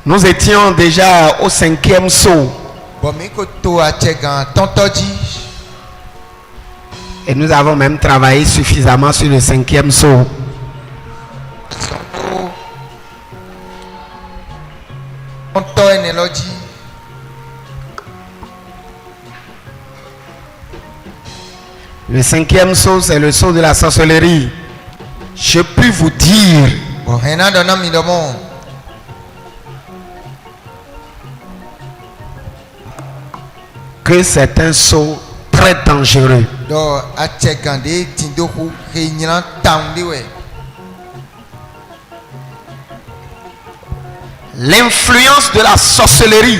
Nous étions déjà au 5e saut. Et nous avons même travaillé suffisamment sur le 5e saut. Le 5e saut, c'est le saut de la sorcellerie. Je puis vous dire que c'est un saut très dangereux. L'influence de la sorcellerie,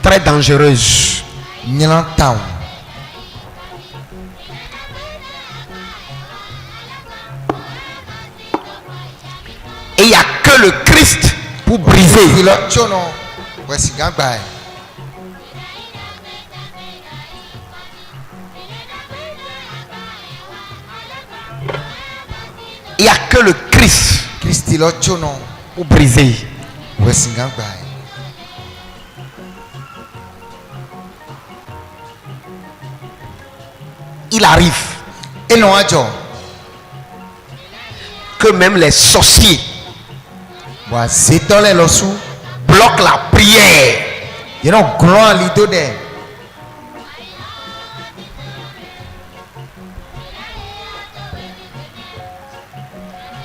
très dangereuse. Et il n'y a que le Christ pour briser. Il n'y a que le Christ pour briser. Il arrive que même les sorciers bloquent la prière.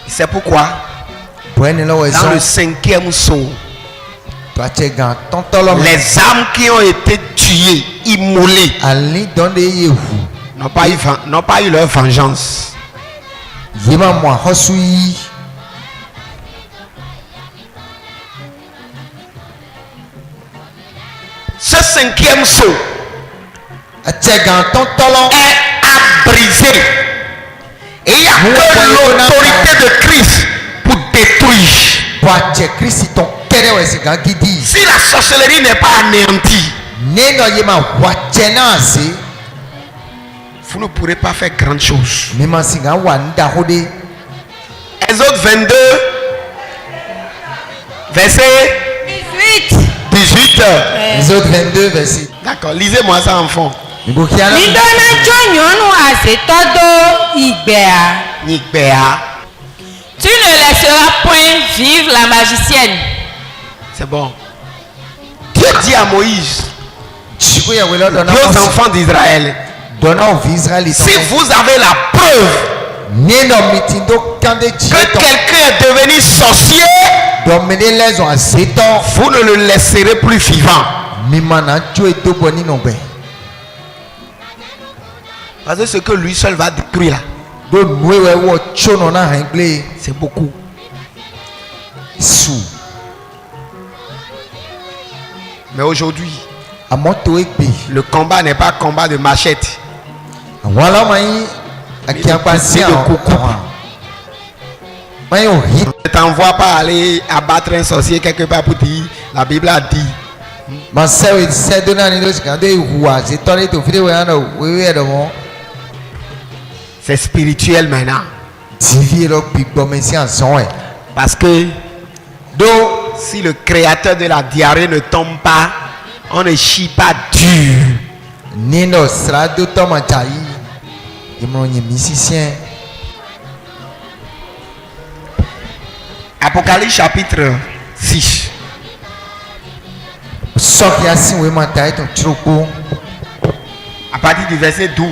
C'est pourquoi dans le 5e saut, les âmes qui ont été tuées, immolées, n'ont pas eu leur vengeance. Ce 5e saut est à briser. Et il n'y a que l'autorité de Christ pour détruire. Si la sorcellerie n'est pas anéantie, vous ne pourrez pas faire grand chose. Exode 22, verset 18. Exode 22, verset. D'accord, lisez-moi ça en fond. Tu ne laisseras point vivre la magicienne. C'est bon. Dieu dit à Moïse, dit aux enfants d'Israël, si vous avez la preuve que quelqu'un est devenu sorcier, vous ne le laisserez plus vivant. Parce que ce que lui seul va détruire là, c'est beaucoup. Mais aujourd'hui, le combat n'est pas combat de machette. Ne t'envoie pas aller abattre un sorcier quelque part pour dire la Bible a dit. C'est spirituel maintenant. Parce que si le créateur de la diarrhée ne tombe pas, on ne chie pas dur. Apocalypse chapitre 6. À partir du verset 12.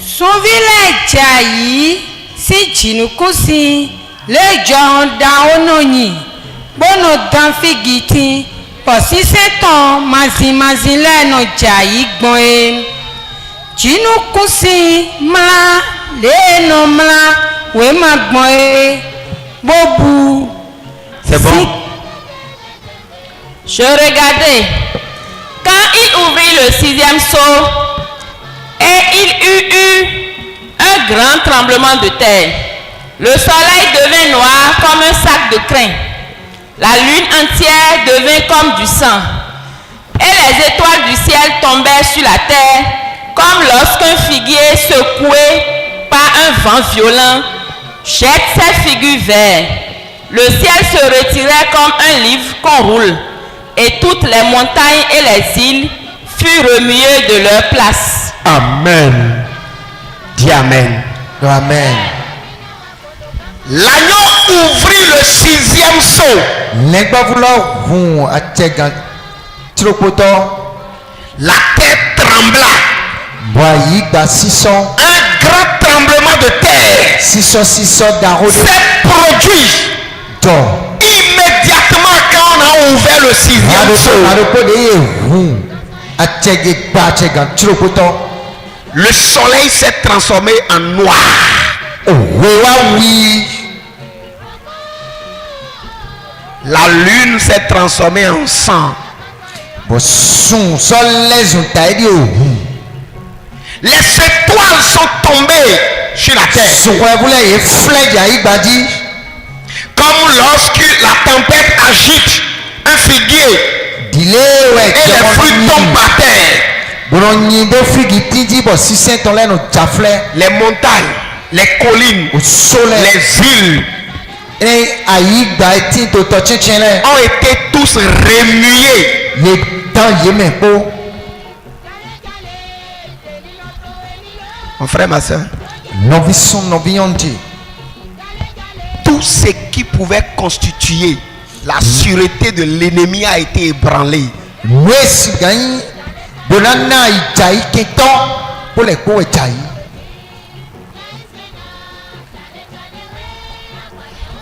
Son village yi si jinukusi le jon da ononi bono dan figiti posi seton mazin leno jayi gbon e jinukusi ma le no mla we ma gbon e bobu. C'est bon. Je regardais Quand il ouvrit le 6e sceau, et il eut eu un grand tremblement de terre. Le soleil devint noir comme un sac de crin. La lune entière devint comme du sang. Et les étoiles du ciel tombèrent sur la terre, comme lorsqu'un figuier secoué par un vent violent jette ses figues verts. Le ciel se retirait comme un livre qu'on roule, et toutes les montagnes et les îles furent remuées de leur place. Amen. Dis Amen. Amen. L'agneau ouvrit le 6e sceau. La terre trembla. Un grand tremblement de terre s'est produit immédiatement quand on a ouvert le 6e sceau. Le soleil s'est transformé en noir. La lune s'est transformée en sang. Les étoiles sont tombées sur la terre. Comme lorsque la tempête agite un figuier et les fruits tombent par terre. Les montagnes, les collines, les îles ont été tous remués. Mon frère, ma soeur, tout ce qui pouvait constituer la sûreté de l'ennemi a été ébranlé.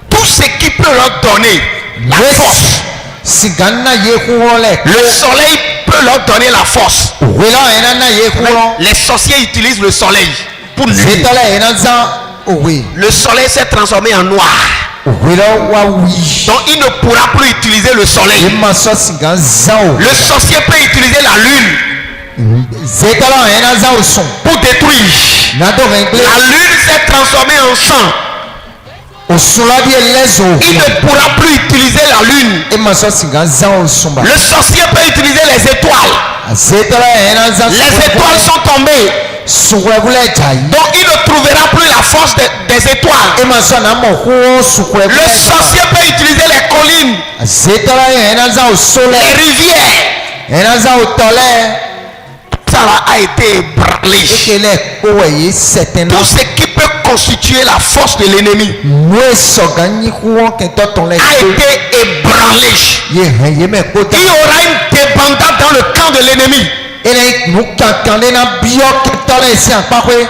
Tout ce qui peut leur donner la force. Le soleil peut leur donner la force. Les sorciers utilisent le soleil pour nuire. Le soleil s'est transformé en noir. Donc il ne pourra plus utiliser le soleil. Le sorcier peut utiliser la lune pour détruire. La lune s'est transformée en sang. Il ne pourra plus utiliser la lune. Le sorcier peut utiliser les étoiles. Les étoiles sont tombées. Donc il ne trouvera plus la force des étoiles. Le sorcier peut utiliser les collines, les rivières. Ça a été ébranlé. Tout ce qui peut constituer la force de l'ennemi a été ébranlé. Il y aura une débandade dans le camp de l'ennemi.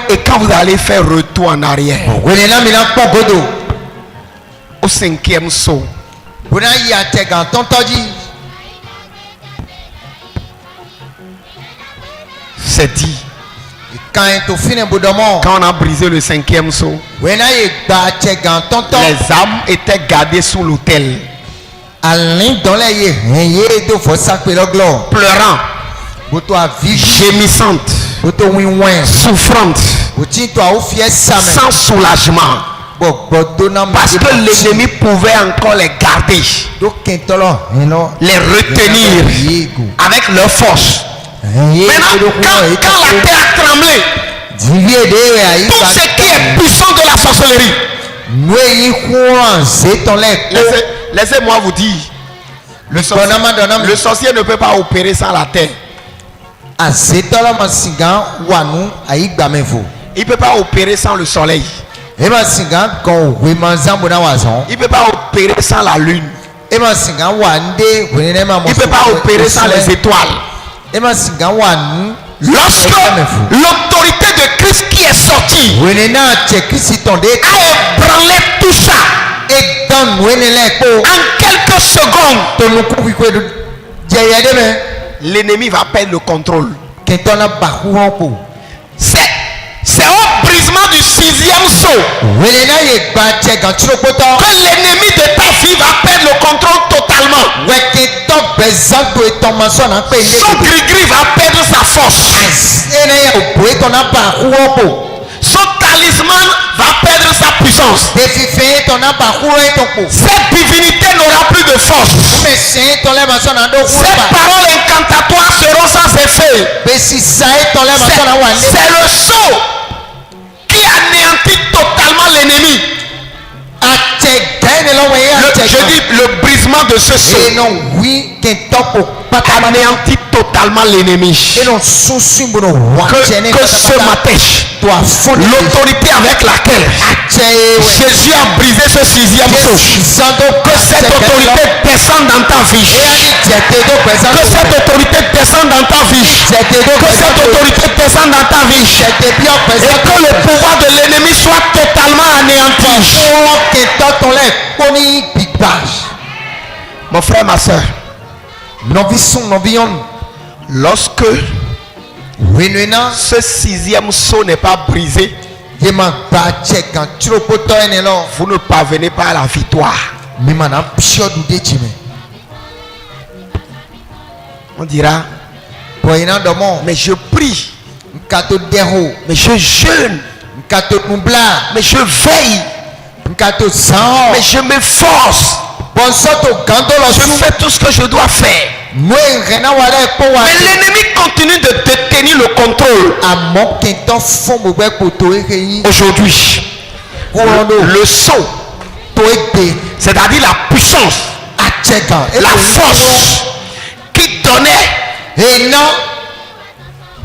Et quand vous allez faire retour en arrière au 5e sceau, c'est dit, quand on a brisé le 5e sceau, les âmes étaient gardées sous l'autel, pleurant, gémissante, souffrante, sans soulagement, parce que l'ennemi pouvait encore les garder, les retenir avec leur force. Maintenant, quand la terre a tremblé, tout ce qui est puissant de la sorcellerie, laissez-moi vous dire, le sorcier ne peut pas opérer sans la terre. Il ne peut pas opérer sans le soleil. Il ne peut pas opérer sans la lune. Il ne peut pas opérer sans les étoiles. Lorsque l'autorité de Christ qui est sortie a ébranlé tout ça, en quelques secondes, l'ennemi va perdre le contrôle. C'est au brisement du 6e sceau saut. Que l'ennemi de ta vie va perdre le contrôle totalement. Son gris-gris va perdre sa force. Son talisman va perdre sa puissance. Cette divinité n'aura plus de force. Ces paroles incantatoires seront sans effet. C'est le sceau qui anéantit totalement l'ennemi. Je dis le brisement de ce sceau anéantit totalement l'ennemi. Que ce matin, l'autorité avec laquelle Jésus a brisé ce sixième sceau, que cette autorité descende dans ta vie. Que cette autorité descende dans ta vie. Que cette autorité descende dans ta vie. Et que le pouvoir de l'ennemi soit totalement anéanti. Mon frère, ma soeur, lorsque ce sixième sceau n'est pas brisé, vous ne parvenez pas à la victoire. On dira, mais je prie, mais je jeûne, mais je veille, mais je m'efforce, je fais tout ce que je dois faire. Mais l'ennemi continue de détenir le contrôle. Aujourd'hui, le sceau, c'est-à-dire la puissance, la force qui donnait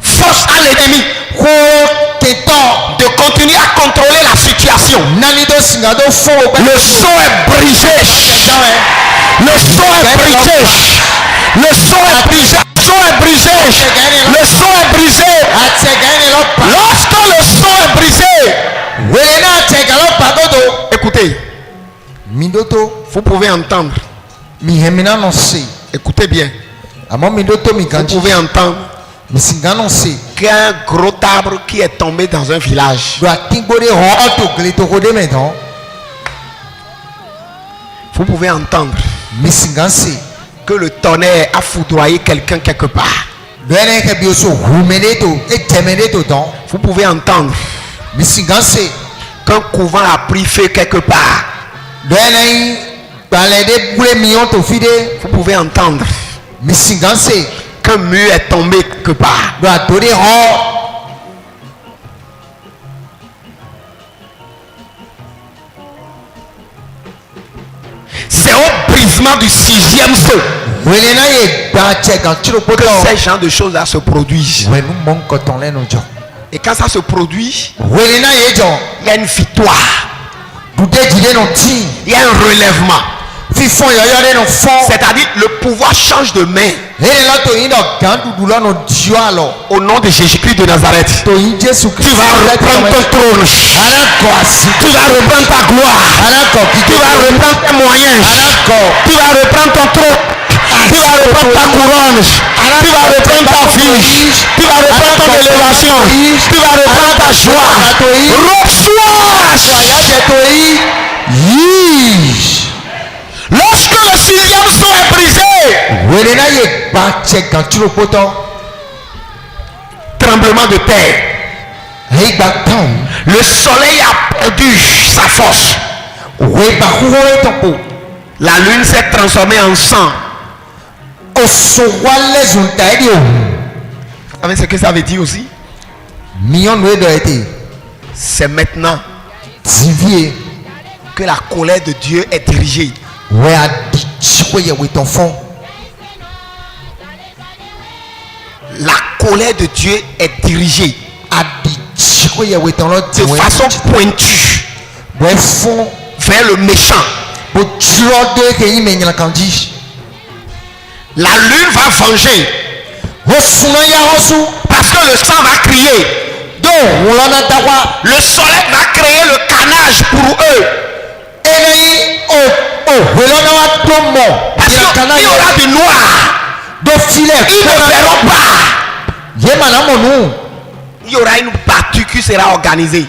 force à l'ennemi de continuer à contrôler la situation. Le sceau est brisé. Le sceau est brisé. Le sceau est brisé. Le sceau est brisé. Le sceau est brisé. Lorsque le sceau est brisé, écoutez, vous pouvez entendre. Écoutez bien. Vous pouvez entendre qu'il y a un gros arbre qui est tombé dans un village. Vous pouvez entendre que le tonnerre a foudroyé quelqu'un quelque part. Vous pouvez entendre qu'un couvent a pris feu quelque part. Vous pouvez entendre qu'un mur est tombé quelque part. C'est au brisement du sixième sceau que ces genre de choses là se produisent. Et quand ça se produit, il y a une victoire. Il y a un relèvement. C'est-à-dire le pouvoir change de main. Au nom de Jésus-Christ de Nazareth, tu vas reprendre ton trône. Tu vas reprendre ta gloire. Tu vas reprendre tes moyens. Tu vas reprendre ton trône. Tu vas reprendre ta couronne. Tu vas reprendre ta vie. Tu vas reprendre ton élévation. Tu vas reprendre ta joie. Reçois. Lorsque le sixième sceau est brisé, tremblement de terre, le soleil a perdu sa force, la lune s'est transformée en sang. Vous savez ce que ça veut dire aussi? C'est maintenant que la colère de Dieu est dirigée. La colère de Dieu est dirigée de façon pointue vers le méchant. La lune va venger parce que le sang va crier. Le soleil va créer le carnage pour eux. Parce qu'il y aura du noir. Ils ne verront pas. Il y aura une battue qui sera organisée.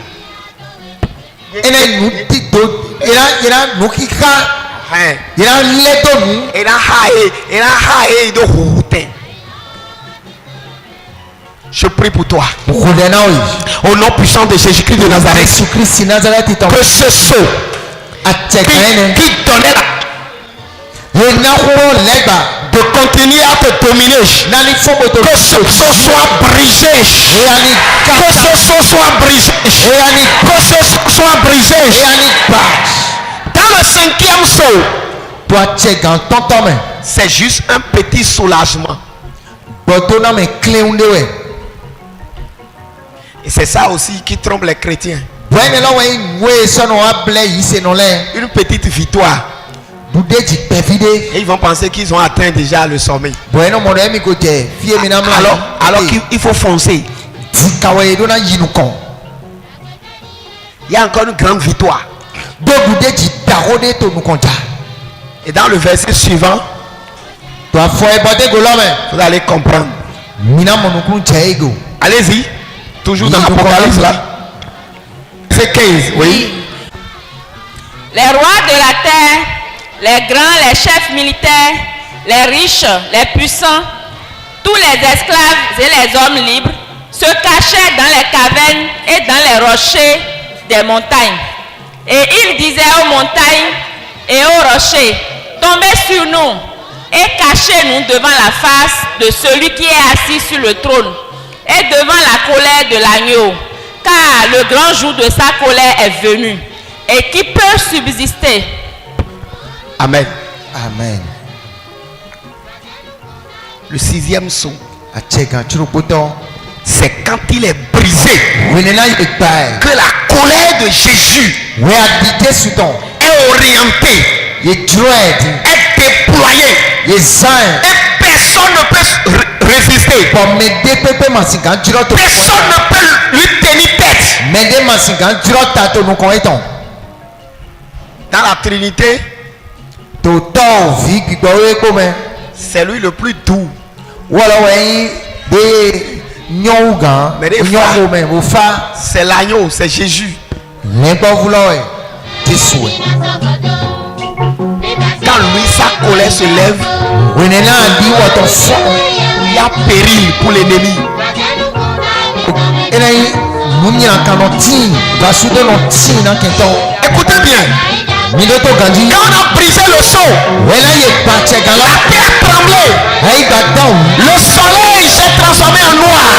ene nu ti do ira nu kika ira leto nu ira hae do hute. Je prie pour toi. Au nom puissant de Jésus-Christ de Nazareth. Que ce saut qui donnait de continuer à te dominer. Que ce saut soit brisé. Que ce saut soit brisé. Que ce saut soit brisé. Dans le 5e saut, c'est juste un petit soulagement. Et c'est ça aussi qui trompe les chrétiens. Une petite victoire. Et ils vont penser qu'ils ont atteint déjà le sommet. Alors qu'il faut foncer. Il y a encore une grande victoire. Et dans le verset suivant, vous allez comprendre. Allez-y. Toujours dans l'Apocalypse là. C'est 15, oui. Les rois de la terre, les grands, les chefs militaires, les riches, les puissants, tous les esclaves et les hommes libres se cachaient dans les cavernes et dans les rochers des montagnes. Et ils disaient aux montagnes et aux rochers, tombez sur nous et cachez-nous devant la face de celui qui est assis sur le trône et devant la colère de l'agneau, car le grand jour de sa colère est venu. Et qui peut subsister? Amen. Amen. Le 6e saut, c'est quand il est brisé que la colère de Jésus est orientée, est déployée, et personne ne peut résister. Personne ne peut lui tenir tête. Dans la Trinité, c'est lui le plus doux. Mais des fois, c'est l'agneau, c'est Jésus. Quand lui, sa colère se lève, il y a péril pour l'ennemi. Écoutez bien. Quand on a brisé le seau, la terre a tremblé. Le soleil s'est transformé en noir.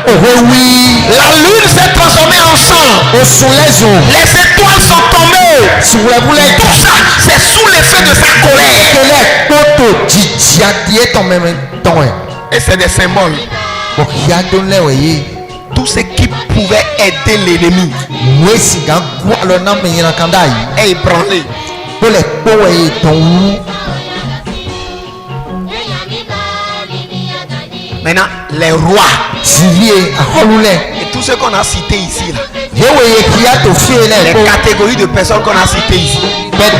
La lune s'est transformée en sang. Les étoiles sont tombées. Tout ça, c'est sous l'effet de sa colère. Et c'est des symboles. Tout ce qui pouvait aider l'ennemi est ébranlé. Maintenant, les rois et tout ce qu'on a cité ici là, les catégories de personnes qu'on a citées ici, les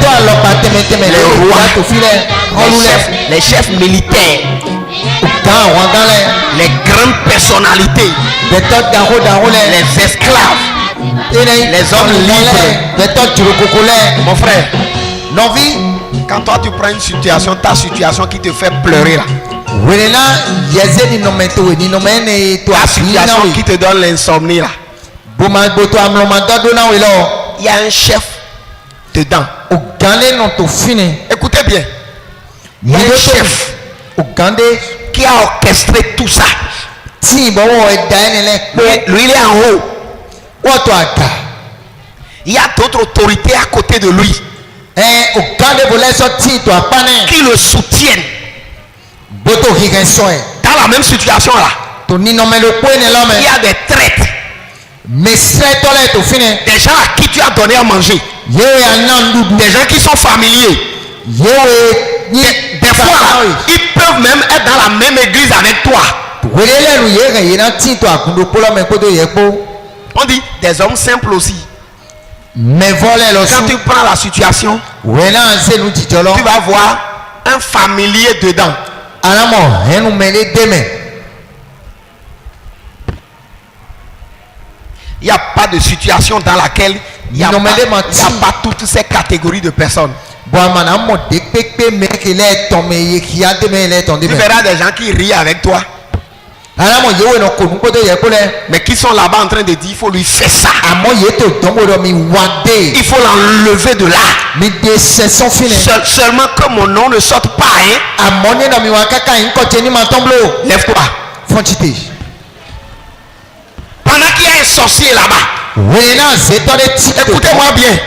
rois, les chefs militaires, les grandes personnalités, les esclaves, les hommes libres. Mon frère, quand toi tu prends une situation, ta situation qui te fait pleurer là, ta situation qui te donne l'insomnie là, il y a un chef dedans. Écoutez bien, il y a un chef qui a orchestré tout ça. Lui il est en haut. Il y a d'autres autorités à côté de lui qui le soutiennent dans la même situation là. Il y a des traites, des gens à qui tu as donné à manger, des gens qui sont familiers. Des fois ils peuvent même être dans la même église avec toi. On dit des hommes simples aussi. Quand tu prends la situation, tu vas voir un familier dedans. Il n'y a pas de situation dans laquelle Il n'y a pas toutes ces catégories de personnes. Tu verras des gens qui rient avec toi, mais qui sont là-bas en train de dire il faut lui faire ça, il faut l'enlever de là. Seulement que mon nom ne sorte pas, hein? Lève-toi. Pendant qu'il y a un sorcier là-bas, écoutez-moi bien,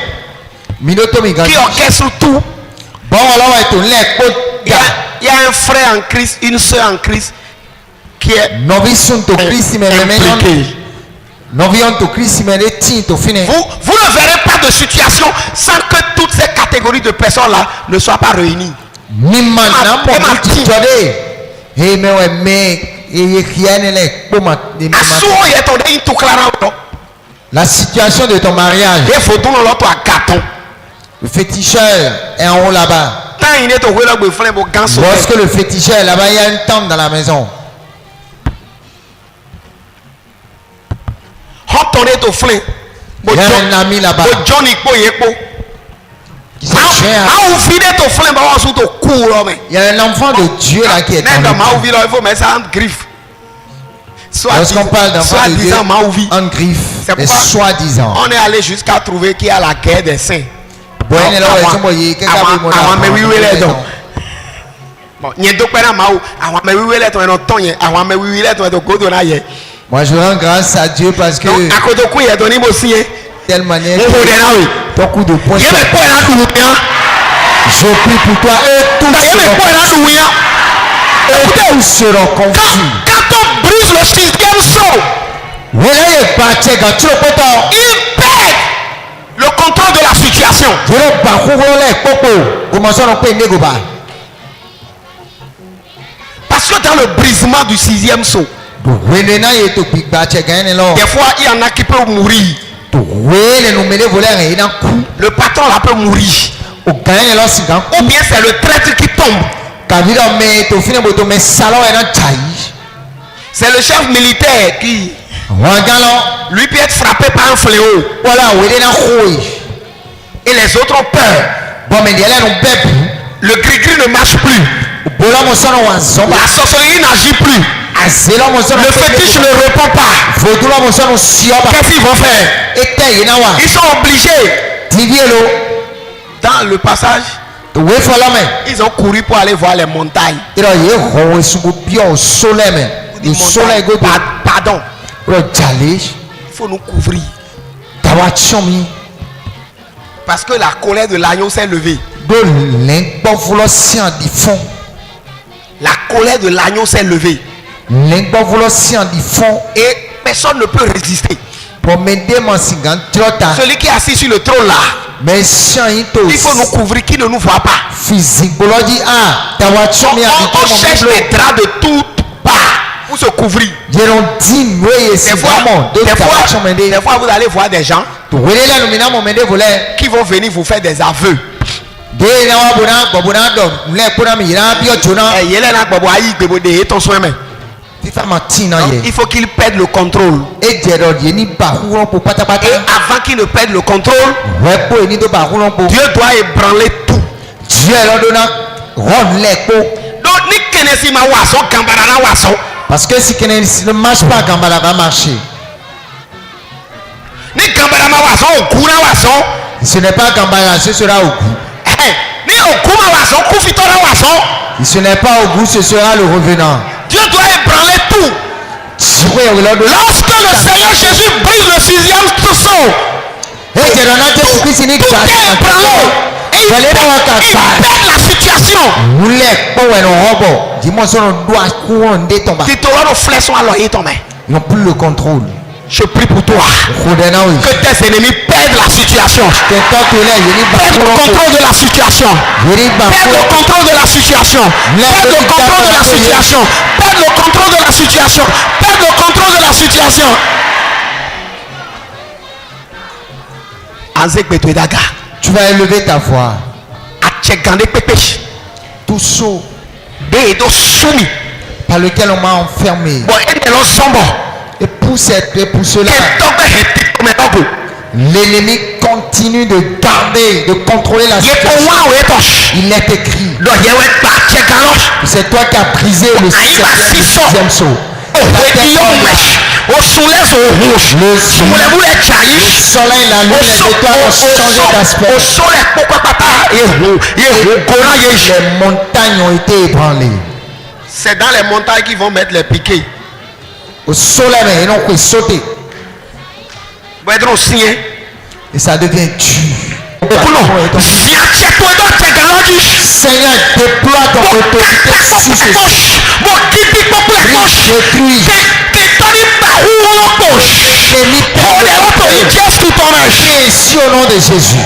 qui orchestre tout. Il y a un frère en Christ, une soeur en Christ qui est impliqué. Vous ne verrez pas de situation sans que toutes ces catégories de personnes là ne soient pas réunies. La situation de ton mariage. Le féticheur est en haut là-bas. Lorsque le féticheur est là-bas, il y a une tente dans la maison. Il y a un ami là-bas. Il y a un enfant de Dieu là qui est dans le lorsqu'on parle d'enfant de Dieu en griffe, et soi-disant. On est allé jusqu'à trouver qu'il y a la guerre des saints. Bon, moi je rends grâce à Dieu parce que telle manière ton coup de poing, je prie pour toi et tous seront confus. Quand on brise le 6e saut, il perd le contrôle de la situation. Parce que dans le brisement du 6e saut, des fois il y en a qui peuvent mourir. Le patron là peut mourir. Ou bien c'est le traître qui tombe. C'est le chef militaire qui lui peut être frappé par un fléau. Et les autres ont peur. Le gris-gris ne marche plus. La sorcellerie n'agit plus. Le fétiche ne répond pas. Qu'est-ce qu'ils vont faire? Ils sont obligés. Dans le passage, ils ont couru pour aller voir les montagnes. Pardon. Il faut nous couvrir. Parce que la colère de l'agneau s'est levée. La colère de l'agneau s'est levée. Et personne ne peut résister. Celui qui est assis sur le trône là, il faut nous couvrir, qui ne nous voit pas. On cherche des draps de toutes parts pour se couvrir. Des fois vous allez voir des gens qui vont venir vous faire des aveux. Il faut qu'il perde le contrôle. Et avant qu'il ne perde le contrôle, Dieu doit ébranler tout. Parce que si Kenesi ne marche pas, Gambara va marcher. Ce n'est pas Gambara, ce sera au goût. Ce n'est pas au goût, ce sera le revenant. Dieu doit ébranler tout. Lorsque le Seigneur Jésus brise le 6e saut, tout est ébranlé. Et il perd la situation. Ils n'ont plus le contrôle. Je prie pour toi que tes ennemis perdent la situation. Perdent le contrôle de la situation. Perdent le contrôle de la situation. Perdent le contrôle de la situation. Perdent le contrôle de la situation. Perdent le contrôle de la situation. Tu vas élever ta voix. Tout saut par lequel on m'a enfermé. Et pour cela, L'ennemi continue de garder, de contrôler la situation. Il est écrit. C'est toi qui as brisé le septième sceau. Le soleil, la lune, les étoiles ont changé d'aspect. Les montagnes ont été ébranlées. C'est dans les montagnes qu'ils vont mettre les piquets. Au soleil, ils n'ont pas sauté. Et ça devient dur. Seigneur, déploie ton autorité sur ce ici au nom de Jésus.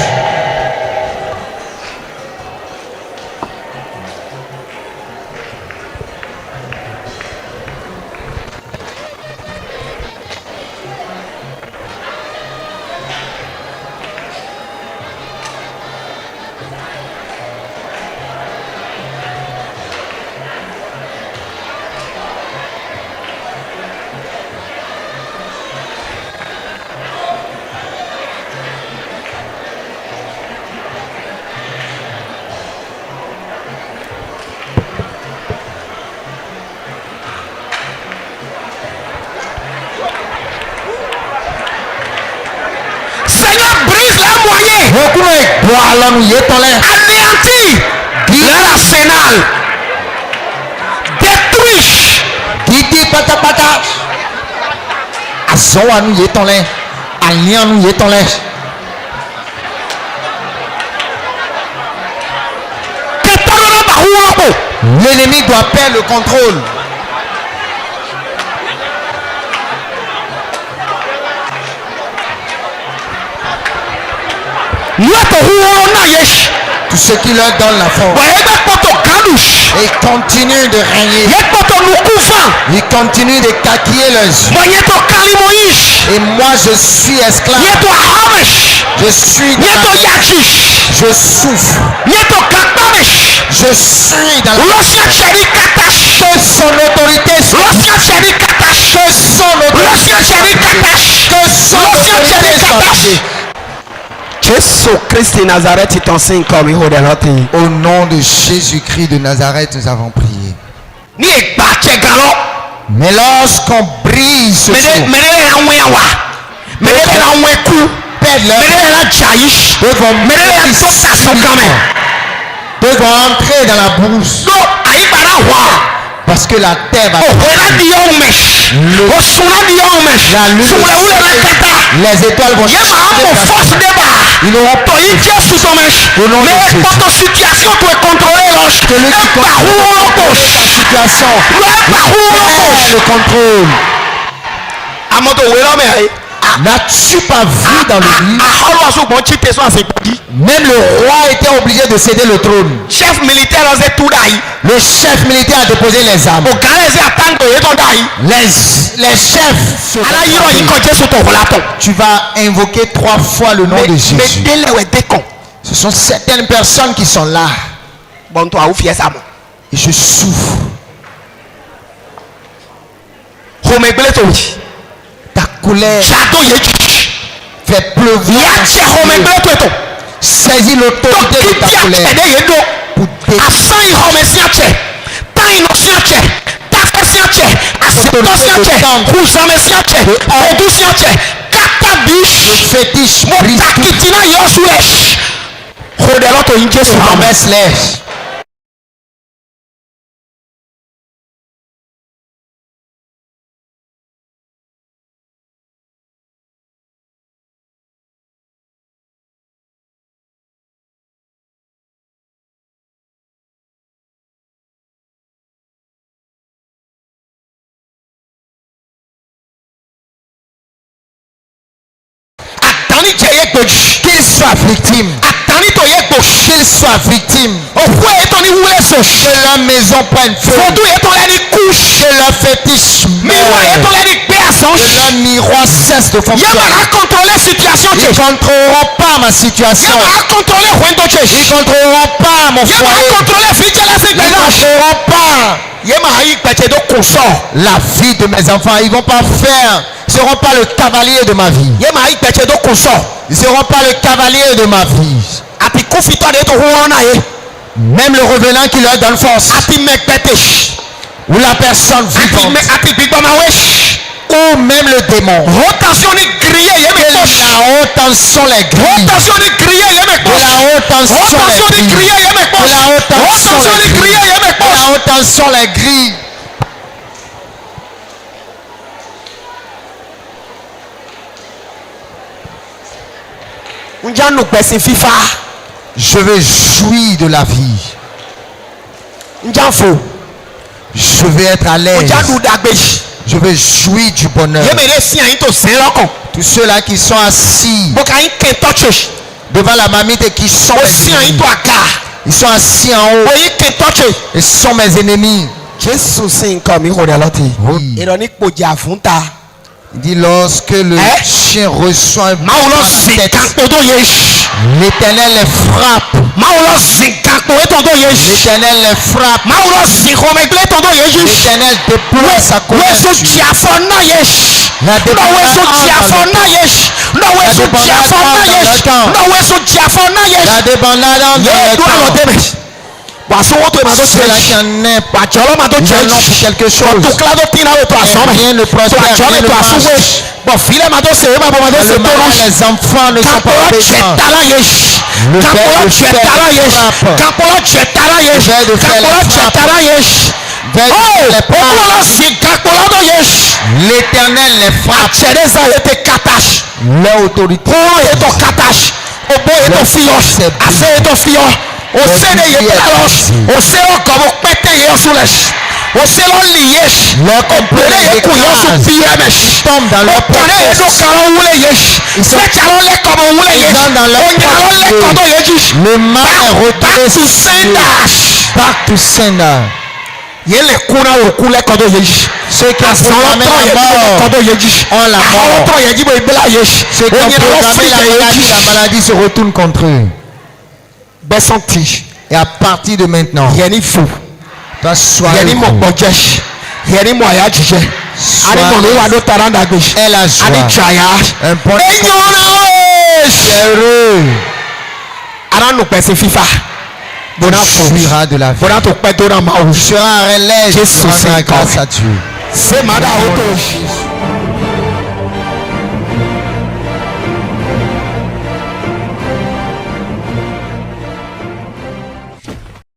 Anéantis leur arsenal. Détruis. Didi pata pata. Azoa nous yétolé. Alien nous yétolé. L'ennemi doit perdre le contrôle. Tout ce qui leur donne la force. Et continue de régner. Ils continuent de caquiller leurs yeux. Et moi je suis esclave. Je suis je souffre. Je suis dans la que son autorité soit Jésus-Christ de Nazareth, il t'enseigne comme il faut de l'autre. Au nom de Jésus-Christ de Nazareth, nous avons prié. Mais lorsqu'on brise ce sceau, devons entrer dans la brousse. Parce que la terre va les étoiles vont changer. Ils n'auront pas au nom de Jésus. Que celui qui contrôle ta situation le contrôle. N'as-tu pas vu dans le livre? Même le roi était obligé de céder le trône. Chef militaire le chef militaire a déposé les armes. Les chefs tu vas invoquer 3 fois le nom de Jésus. Ce sont certaines personnes qui sont là. Et je souffre. Ta colère fait pleuvoir. Saisis l'autorité de ta colère pour qu'il soit victime. Qu'il soit victime. Que la maison prenne feu. Que la fétiche meure. Que le miroir cesse de fonctionner. Ils ne contrôleront pas ma situation. Ils ne contrôleront pas mon foyer. Ils ne contrôleront pas la vie de mes enfants. Ils ne vont pas faire Ils ne seront pas le cavalier de ma vie. Ils ne seront pas le cavalier de ma vie. Même le revenant qui leur donne force. Ou la personne vivante. Ou même le démon. Que la haute tension les grilles. Que la haute tension les grilles. Que la haute tension les grilles. Je vais jouir de la vie. Je vais être à l'aise. Je vais jouir du bonheur. Tous ceux-là qui sont assis devant la marmite et qui sont mes ennemis. Ils sont assis en haut. Ils sont mes ennemis. Il dit lorsque le chien reçoit un coup dans la tête, l'Éternel les frappe. L'Éternel les frappe. L'Éternel déploie sa colère. La débandade ceux-là qui en ont pour quelque chose. Rien ne prospère, rien ne marche. Les enfants ne sont pas obéissants. Le père de faire l'Éternel les frappe. Leur autorité. Leur complot tombe dans leur processus. Ils sont dans leur processus. Le mal est retourné sur back to sender. Ceux qui ont programmé la mort ont la mort. Ceux qui ont programmé la maladie se retournent contre eux. Et à partir de maintenant, toi sois est la joie. Un bon heureux. Tu jouiras de la vie. Tu seras à l'aise grâce à Dieu.